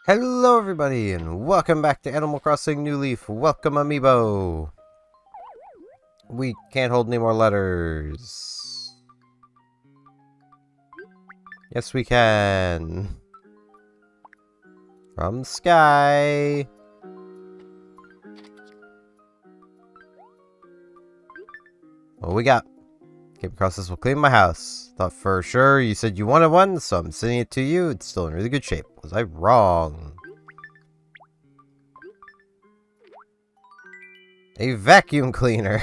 Hello everybody, and welcome back to Animal Crossing New Leaf. Welcome, Amiibo! We can't hold any more letters. Yes, we can. From the sky. What we got? Came across this will clean my house. Thought for sure you said you wanted one, so I'm sending it to you. It's still in really good shape. Was I wrong? A vacuum cleaner.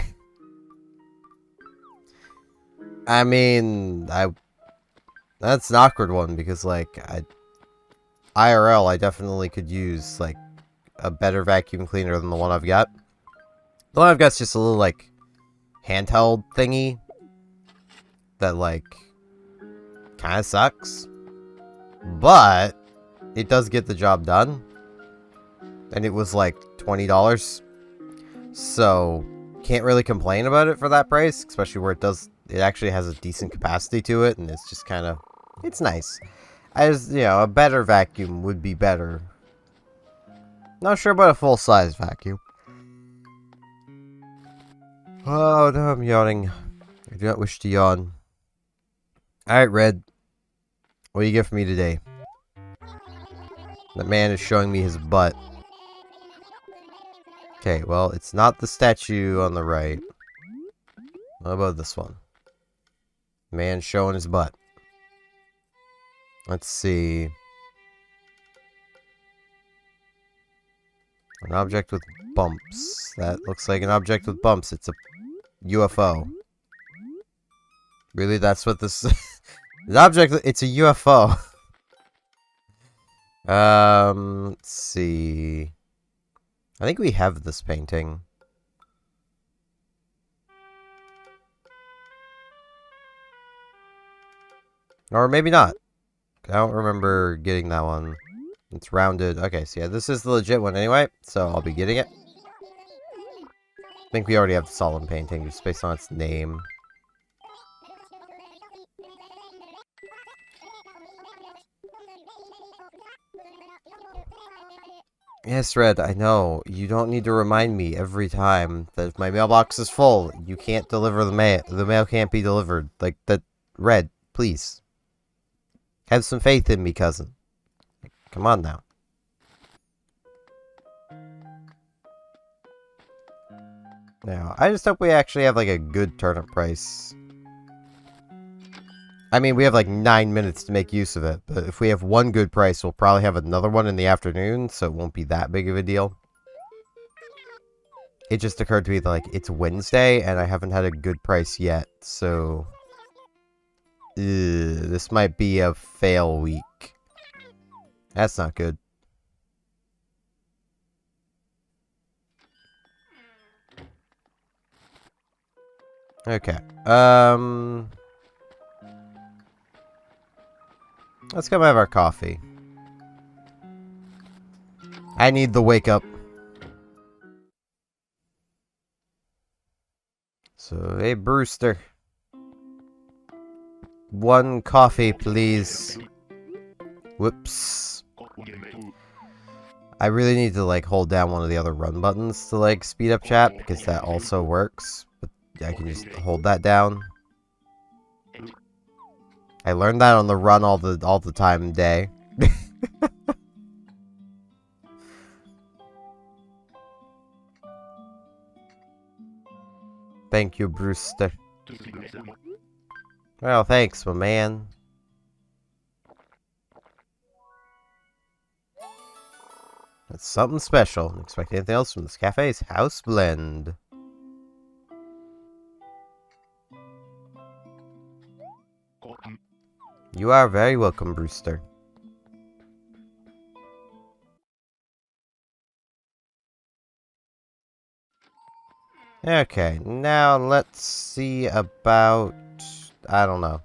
I mean, that's an awkward one because, like, IRL, I definitely could use, like, a better vacuum cleaner than the one I've got. The one I've got's just a little, like, handheld thingy that, like, kind of sucks. But it does get the job done. And it was, like, $20. So, can't really complain about it for that price, especially where it actually has a decent capacity to it, and it's just kind of, it's nice. A better vacuum would be better. Not sure about a full-size vacuum. Oh, no, I'm yawning. I do not wish to yawn. Alright, Red. What do you get for me today? That man is showing me his butt. Okay, well, it's not the statue on the right. What about this one? Man showing his butt. Let's see. An object with bumps. That looks like an object with bumps. It's a UFO. Really? That's what this... The object... It's a UFO. Let's see... I think we have this painting. Or maybe not. I don't remember getting that one. It's rounded. Okay, so yeah, this is the legit one anyway, so I'll be getting it. I think we already have the solemn painting, just based on its name. Yes, Red, I know. You don't need to remind me every time that if my mailbox is full, you can't deliver the mail. The mail can't be delivered. Like, that. Red, please. Have some faith in me, cousin. Come on now. Now, I just hope we actually have, like, a good turnip price. I mean, we have like 9 minutes to make use of it, but if we have one good price, we'll probably have another one in the afternoon, so it won't be that big of a deal. It just occurred to me that, like, it's Wednesday, and I haven't had a good price yet, so... this might be a fail week. That's not good. Okay, let's go have our coffee. I need the wake up. So, hey, Brewster. One coffee, please. Whoops. I really need to, like, hold down one of the other run buttons to, like, speed up chat, because that also works. But I can just hold that down. I learned that on the run all the time day. Thank you, Brewster. Well, thanks, my man. That's something special. Don't expect anything else from this cafe's house blend. You are very welcome, Brewster. Okay, now let's see about... I don't know.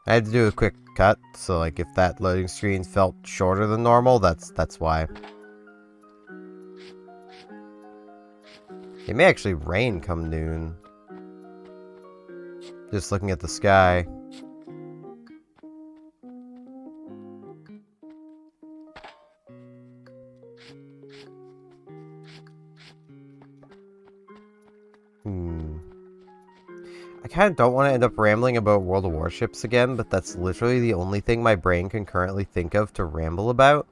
I had to do a quick cut, so like if that loading screen felt shorter than normal, that's why. It may actually rain come noon. Just looking at the sky. I kind of don't want to end up rambling about World of Warships again, but that's literally the only thing my brain can currently think of to ramble about.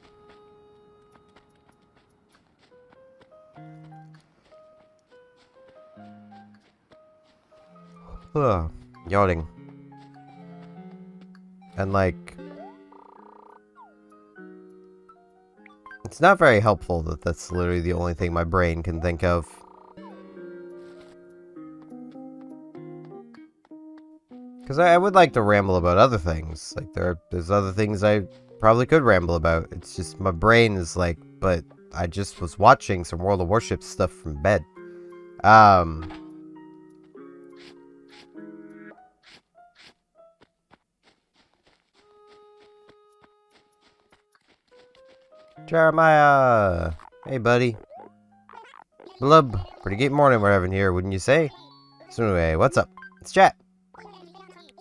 Ugh, yawning. And like, it's not very helpful that that's literally the only thing my brain can think of. Because I would like to ramble about other things. Like, there's other things I probably could ramble about. It's just my brain is like, but I just was watching some World of Warships stuff from bed. Jeremiah! Hey, buddy. Blub. Pretty good morning we're having here, wouldn't you say? So anyway, what's up? Let's chat.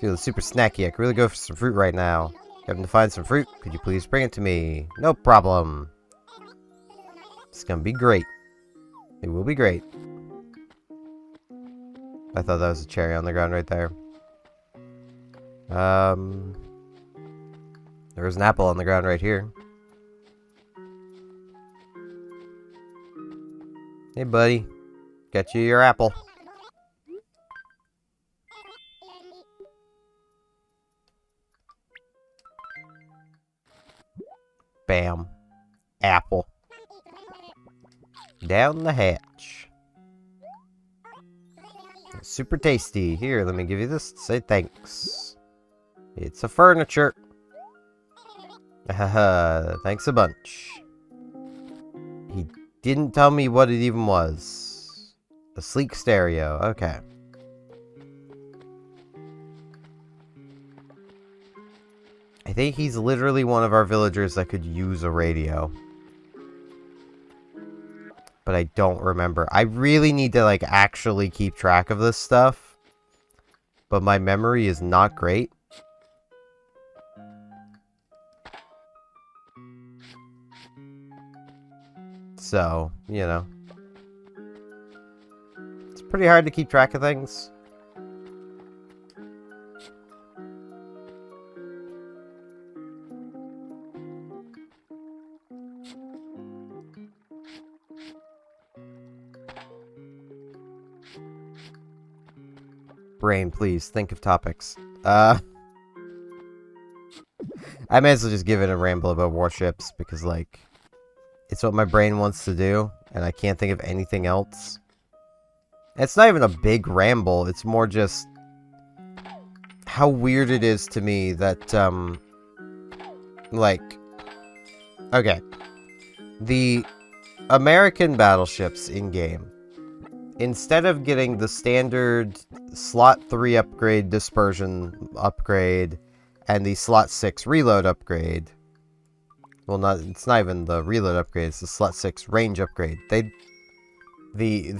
Feeling super snacky. I could really go for some fruit right now. Having to find some fruit. Could you please bring it to me? No problem. It's gonna be great. It will be great. I thought that was a cherry on the ground right there. There's an apple on the ground right here. Hey, buddy. Got you your apple. Bam. Apple. Down the hatch. Super tasty. Here, let me give you this to say thanks. It's a furniture. Haha, thanks a bunch. He didn't tell me what it even was. A sleek stereo. Okay. I think he's literally one of our villagers that could use a radio. But I don't remember. I really need to, like, actually keep track of this stuff. But my memory is not great. So, you know. It's pretty hard to keep track of things. Brain, please, think of topics. I may as well just give it a ramble about warships, because, like, it's what my brain wants to do, and I can't think of anything else. It's not even a big ramble, it's more just how weird it is to me that, like, okay. The American battleships in-game, instead of getting the standard slot 3 upgrade dispersion upgrade and the slot 6 reload upgrade, well, it's not even the reload upgrade, it's the slot 6 range upgrade.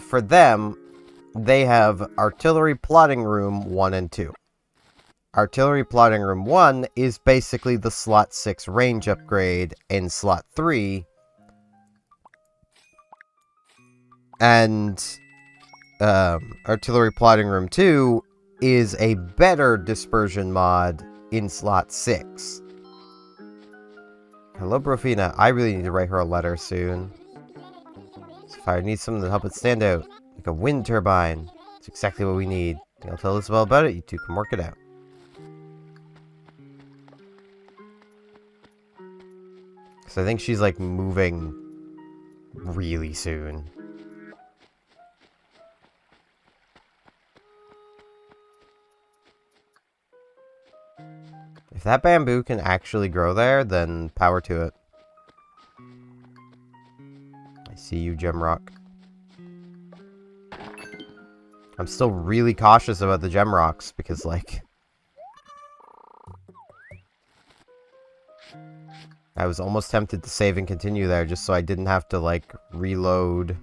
For them, they have artillery plotting room 1 and 2. Artillery plotting room 1 is basically the slot 6 range upgrade in slot 3. And artillery plotting room 2 is a better dispersion mod in slot 6. Hello, Brofina. I really need to write her a letter soon. This fire needs something to help it stand out. Like a wind turbine. It's exactly what we need. I'll tell Isabel about it. You two can work it out. Because I think she's, like, moving really soon. If that bamboo can actually grow there, then power to it. I see you, Gemrock. I'm still really cautious about the Gemrocks, because, like, I was almost tempted to save and continue there just so I didn't have to, like, reload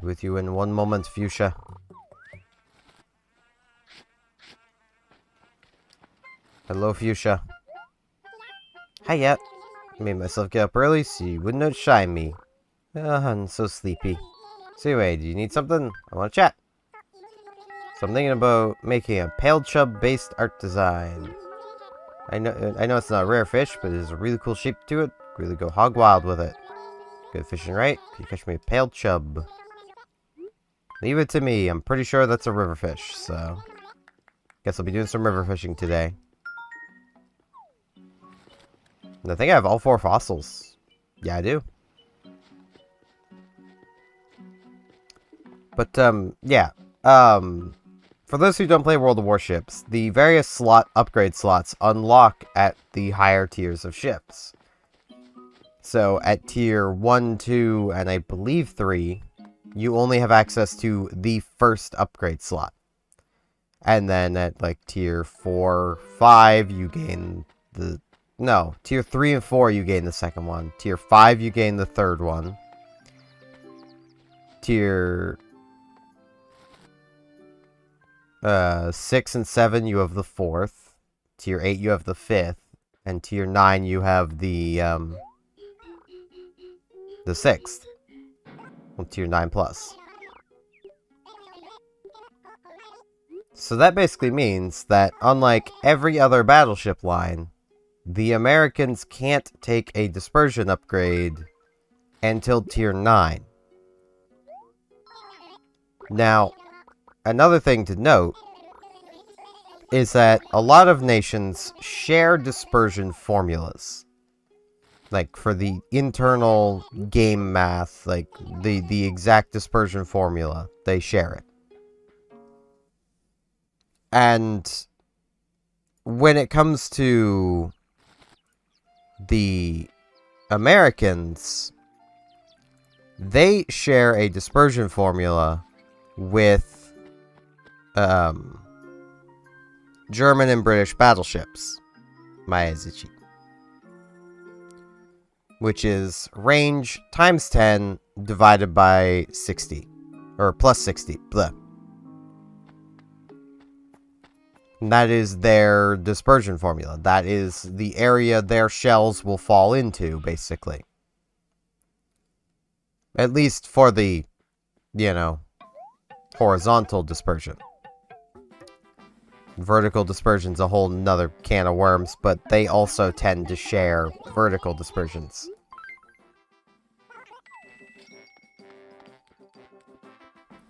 Be with you in one moment, Fuchsia. Hello, Fuchsia. Hiya. Made myself get up early so you wouldn't outshine me. I'm so sleepy. So anyway, do you need something? I want to chat. So I'm thinking about making a pale chub-based art design. I know it's not a rare fish, but it has a really cool shape to it. Really go hog wild with it. Good fishing, right? Can you catch me a pale chub? Leave it to me. I'm pretty sure that's a river fish, so... Guess I'll be doing some river fishing today. And I think I have all 4 fossils. Yeah, I do. But, yeah. For those who don't play World of Warships, the various upgrade slots unlock at the higher tiers of ships. So, at tier 1, 2, and I believe 3, you only have access to the first upgrade slot. And then at, like, tier 4, 5, you gain the... No, tier 3 and 4, you gain the second one. Tier 5, you gain the third one. Tier... 6 and 7, you have the 4th. Tier 8, you have the 5th. And tier 9, you have the 6th. Well, tier 9 plus. So that basically means that, unlike every other battleship line, the Americans can't take a dispersion upgrade until tier 9. Now, another thing to note is that a lot of nations share dispersion formulas. Like, for the internal game math, like, the exact dispersion formula, they share it. And when it comes to the Americans, they share a dispersion formula with German and British battleships, Maezichi, which is range times 10 divided by 60, or plus 60, blah. And that is their dispersion formula. That is the area their shells will fall into, basically. At least for the, you know, horizontal dispersion. Vertical dispersion's a whole nother can of worms, but they also tend to share vertical dispersions.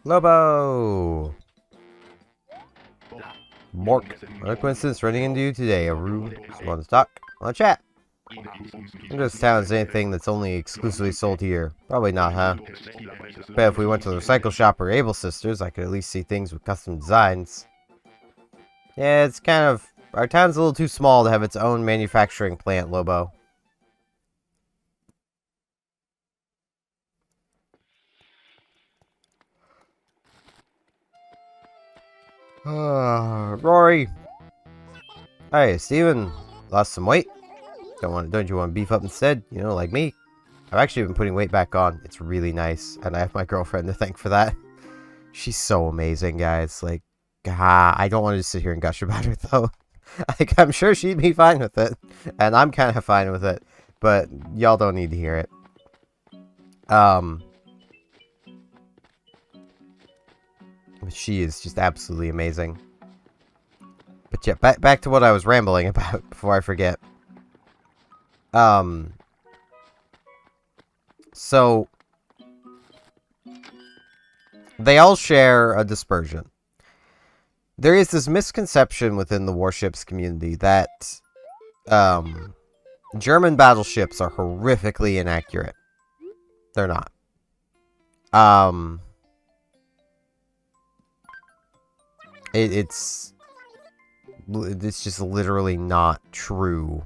Lobo! Mork. What a coincidence running into you today, Aru. Just want to talk. Want to chat. I wonder if this town is anything that's only exclusively sold here. Probably not, huh? Bet if we went to the recycle shop or Able Sisters, I could at least see things with custom designs. Yeah, it's kind of... Our town's a little too small to have its own manufacturing plant, Lobo. Rory! Hey, Steven. Lost some weight? Don't you want to beef up instead? You know, like me? I've actually been putting weight back on. It's really nice. And I have my girlfriend to thank for that. She's so amazing, guys. Like, I don't want to just sit here and gush about her, though. Like, I'm sure she'd be fine with it. And I'm kind of fine with it. But y'all don't need to hear it. She is just absolutely amazing. But yeah, back to what I was rambling about before I forget. So they all share a dispersion. There is this misconception within the warships community that German battleships are horrifically inaccurate. They're not. It's just literally not true.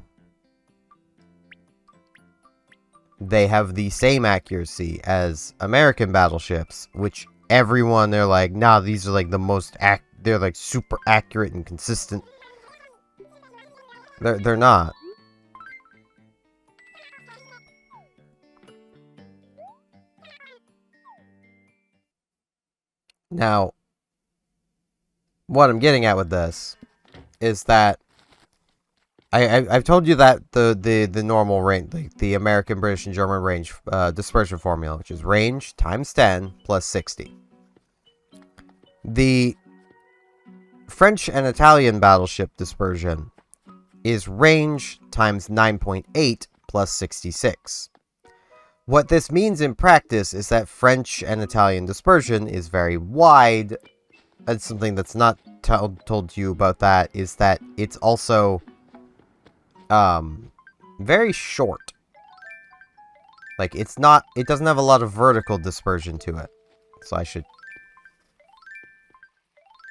They have the same accuracy as American battleships, which everyone, they're like, nah, these are like the most they're like super accurate and consistent. They're not. Now, what I'm getting at with this is that I've told you that the normal range, like the American, British, and German range dispersion formula, which is range times 10 plus 60. The French and Italian battleship dispersion is range times 9.8 plus 66. What this means in practice is that French and Italian dispersion is very wide, and something that's not told to you about that is that it's also very short. Like, it doesn't have a lot of vertical dispersion to it. So that's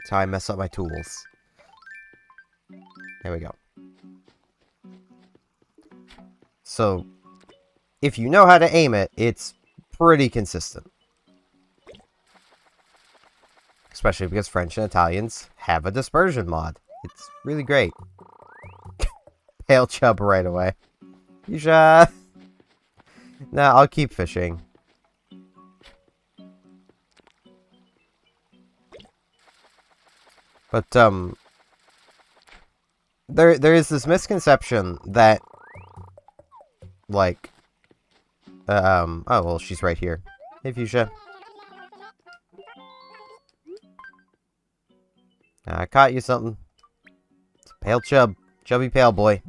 how I mess up my tools. There we go. So, if you know how to aim it, it's pretty consistent. Especially because French and Italians have a dispersion mod. It's really great. Pale chub right away. Yusha! Nah, I'll keep fishing. But, there is this misconception that, like, oh, well, she's right here. Hey, Fuchsia. I caught you something. It's a pale chub. Chubby pale boy.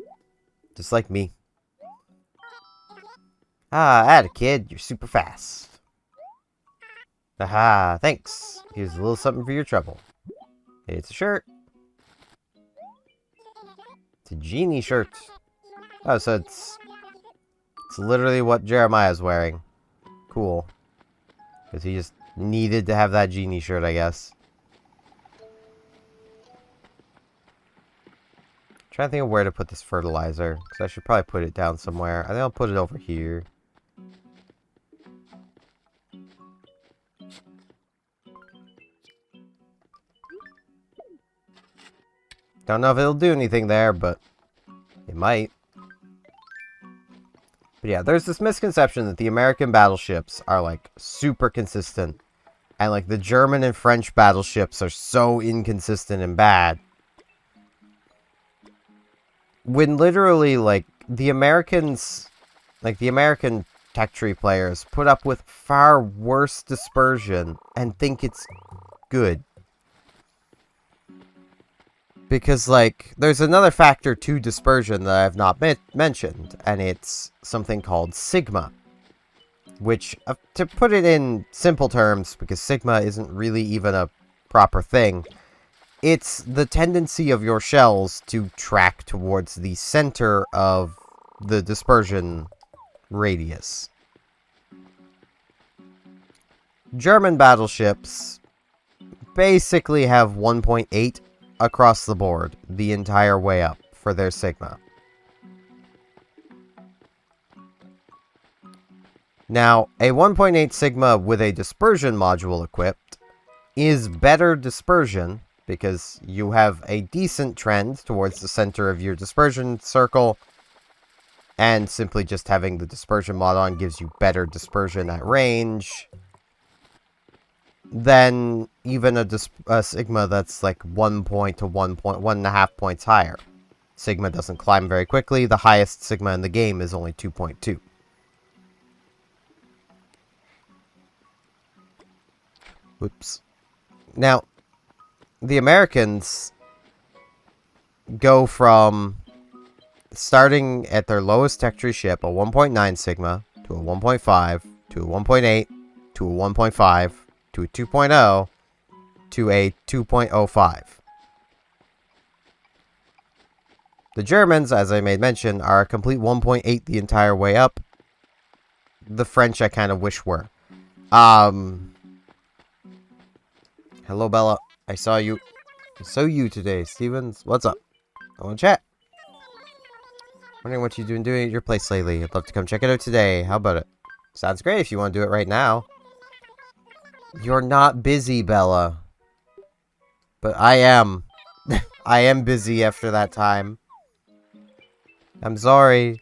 Just like me. Ah, atta kid, you're super fast. Aha, thanks. Here's a little something for your trouble. It's a shirt. It's a genie shirt. Oh, so it's literally what Jeremiah's wearing. Cool. Because he just needed to have that genie shirt, I guess. Trying to think of where to put this fertilizer, because I should probably put it down somewhere. I think I'll put it over here. Don't know if it'll do anything there, but it might. But yeah, there's this misconception that the American battleships are, like, super consistent. And, like, the German and French battleships are so inconsistent and bad. When literally, like, the Americans, like, the American tech tree players put up with far worse dispersion and think it's good. Because, like, there's another factor to dispersion that I've not mentioned, and it's something called sigma. Which, to put it in simple terms, because sigma isn't really even a proper thing, it's the tendency of your shells to track towards the center of the dispersion radius. German battleships basically have 1.8 across the board the entire way up for their sigma. Now, a 1.8 sigma with a dispersion module equipped is better dispersion because you have a decent trend towards the center of your dispersion circle, and simply just having the dispersion mod on gives you better dispersion at range than even a sigma that's like 1 point to 1.5 points higher. Sigma doesn't climb very quickly. The highest sigma in the game is only 2.2. Oops. Now, the Americans go from starting at their lowest tech tree ship, a 1.9 sigma, to a 1.5, to a 1.8, to a 1.5, to a 2.0, to a 2.05. The Germans, as I made mention, are a complete 1.8 the entire way up. The French I kind of wish were. Hello, Bella. I saw you. I saw you today, Stevens. What's up? I want to chat. Wondering what you've been doing at your place lately. I'd love to come check it out today. How about it? Sounds great if you want to do it right now. You're not busy, Bella. But I am. I am busy after that time. I'm sorry.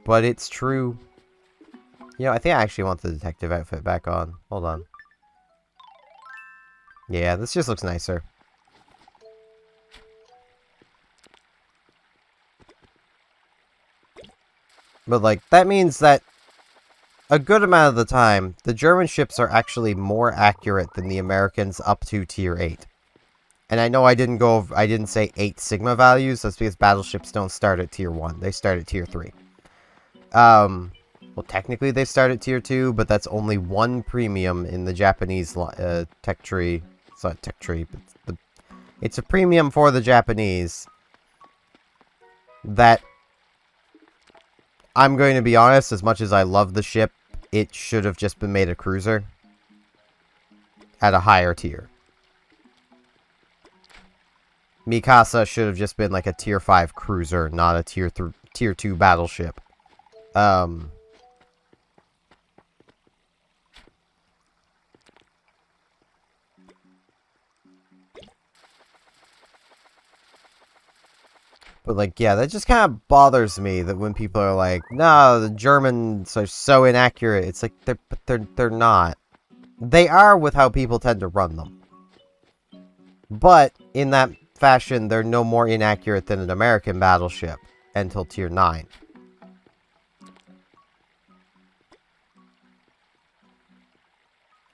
But it's true. You know, I think I actually want the detective outfit back on. Hold on. Yeah, this just looks nicer. But, like, that means that a good amount of the time, the German ships are actually more accurate than the Americans up to Tier 8. And I know I didn't say 8 Sigma values, that's because battleships don't start at Tier 1, they start at Tier 3. Well, technically they start at Tier 2, but that's only one premium in the Japanese tech tree. It's not tech tree, but it's a premium for the Japanese that, I'm going to be honest, as much as I love the ship, it should have just been made a cruiser at a higher tier. Mikasa should have just been like a Tier 5 cruiser, not a Tier 2 battleship. But, like, yeah, that just kind of bothers me that when people are like, no, the Germans are so inaccurate. It's like, they're not. They are with how people tend to run them. But, in that fashion, they're no more inaccurate than an American battleship until Tier 9.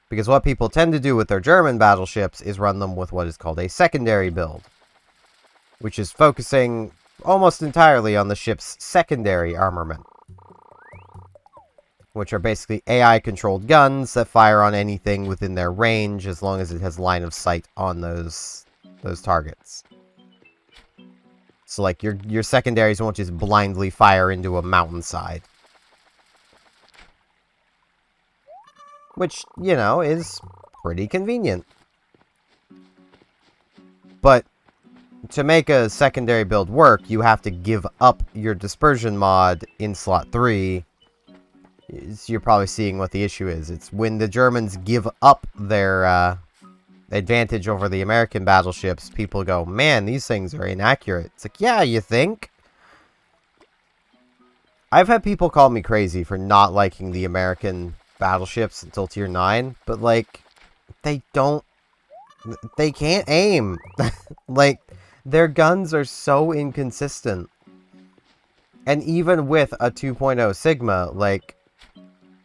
Because what people tend to do with their German battleships is run them with what is called a secondary build, which is focusing almost entirely on the ship's secondary armament, which are basically AI-controlled guns that fire on anything within their range as long as it has line of sight on those targets. So, like, your secondaries won't just blindly fire into a mountainside. Which, you know, is pretty convenient. But to make a secondary build work, you have to give up your dispersion mod in slot 3. You're probably seeing what the issue is. It's when the Germans give up their advantage over the American battleships, people go, man, these things are inaccurate. It's like, yeah, you think? I've had people call me crazy for not liking the American battleships until Tier 9, but, like, they can't aim. Like, their guns are so inconsistent. And even with a 2.0 Sigma, like,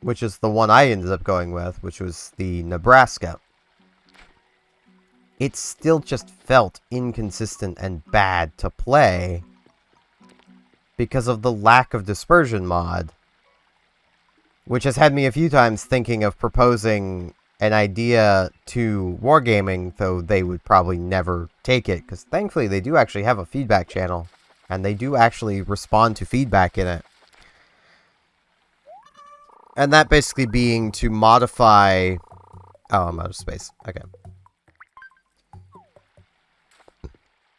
which is the one I ended up going with, which was the Nebraska, it still just felt inconsistent and bad to play because of the lack of dispersion mod, which has had me a few times thinking of proposing an idea to Wargaming, though they would probably never take it, because thankfully they do actually have a feedback channel, and they do actually respond to feedback in it. And that basically being to modify... Oh, I'm out of space. Okay.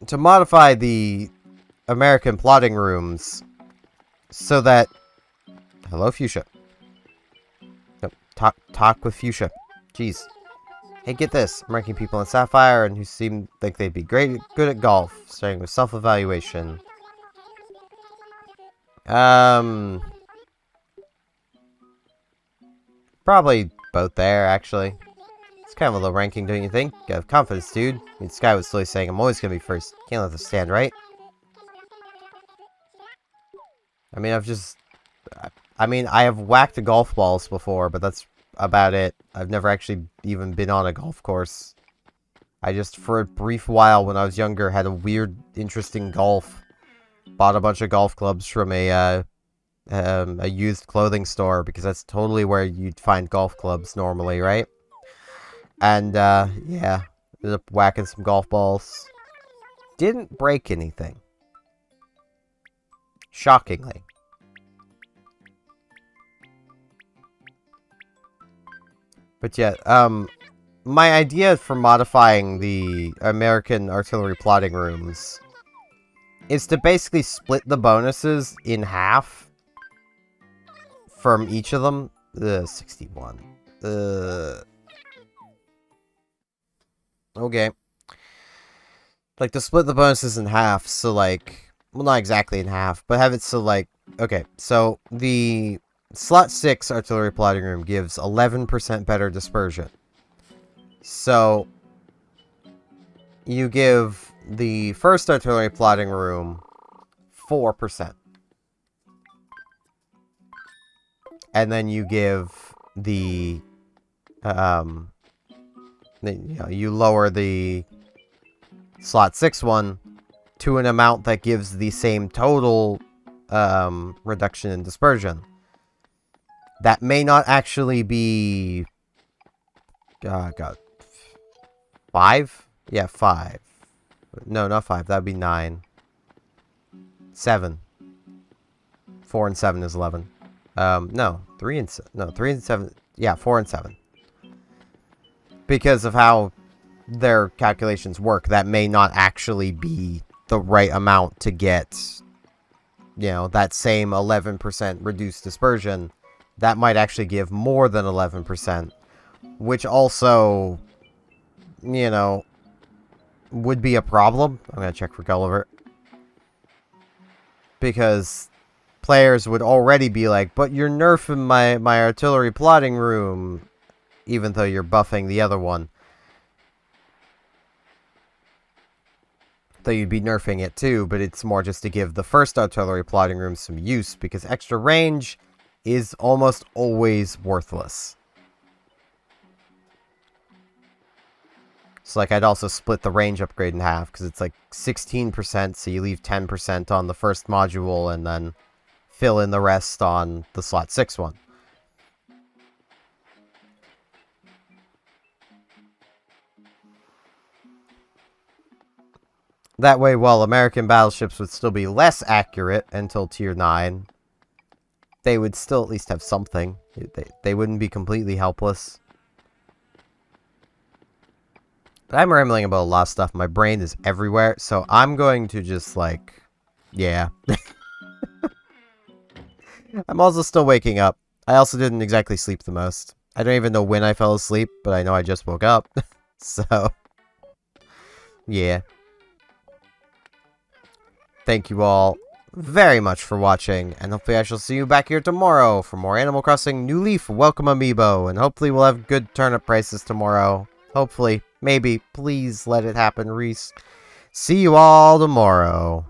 To modify the American plotting rooms so that... Hello, Fuchsia. Nope, talk with Fuchsia. Jeez. Hey, get this. I'm ranking people in Sapphire and who seem like they'd be good at golf, starting with self-evaluation. Probably both there, actually. It's kind of a low ranking, don't you think? Have confidence, dude. I mean, Sky was slowly saying, I'm always gonna be first. Can't let this stand, right? I mean, I have whacked golf balls before, but that's about it. I've never actually even been on a golf course. I just, for a brief while when I was younger, had a weird interest in golf. Bought a bunch of golf clubs from a used clothing store, because that's totally where you'd find golf clubs normally, right? And, yeah, ended up whacking some golf balls. Didn't break anything. Shockingly. But yeah, my idea for modifying the American artillery plotting rooms is to basically split the bonuses in half from each of them. 61. Okay. Like, to split the bonuses in half, so, like... Well, not exactly in half, but have it so, like... Okay, so, the slot 6 artillery plotting room gives 11% better dispersion. So, you give the first artillery plotting room 4%. And then you give the, you lower the slot 6 one to an amount that gives the same total reduction in dispersion. That may not actually be... God. 5? Yeah, 5. No, not 5. That would be 9. 7. 4 and 7 is 11. No. 3 and 7. Yeah, 4 and 7. Because of how their calculations work, that may not actually be the right amount to get, that same 11% reduced dispersion. That might actually give more than 11%, which also, would be a problem. I'm going to check for Gulliver. Because players would already be like, but you're nerfing my artillery plotting room, even though you're buffing the other one. Though you'd be nerfing it too, but it's more just to give the first artillery plotting room some use, because extra range is almost always worthless. So, I'd also split the range upgrade in half, because it's 16%, so you leave 10% on the first module, and then fill in the rest on the slot 6 one. That way, while American battleships would still be less accurate until Tier 9, they would still at least have something. They wouldn't be completely helpless. But I'm rambling about a lot of stuff. My brain is everywhere, so I'm going to just, yeah. I'm also still waking up. I also didn't exactly sleep the most. I don't even know when I fell asleep, but I know I just woke up. So, yeah. Thank you all very much for watching, and hopefully I shall see you back here tomorrow for more Animal Crossing New Leaf Welcome Amiibo, and hopefully we'll have good turnip prices tomorrow. Hopefully. Maybe. Please let it happen, Reese. See you all tomorrow.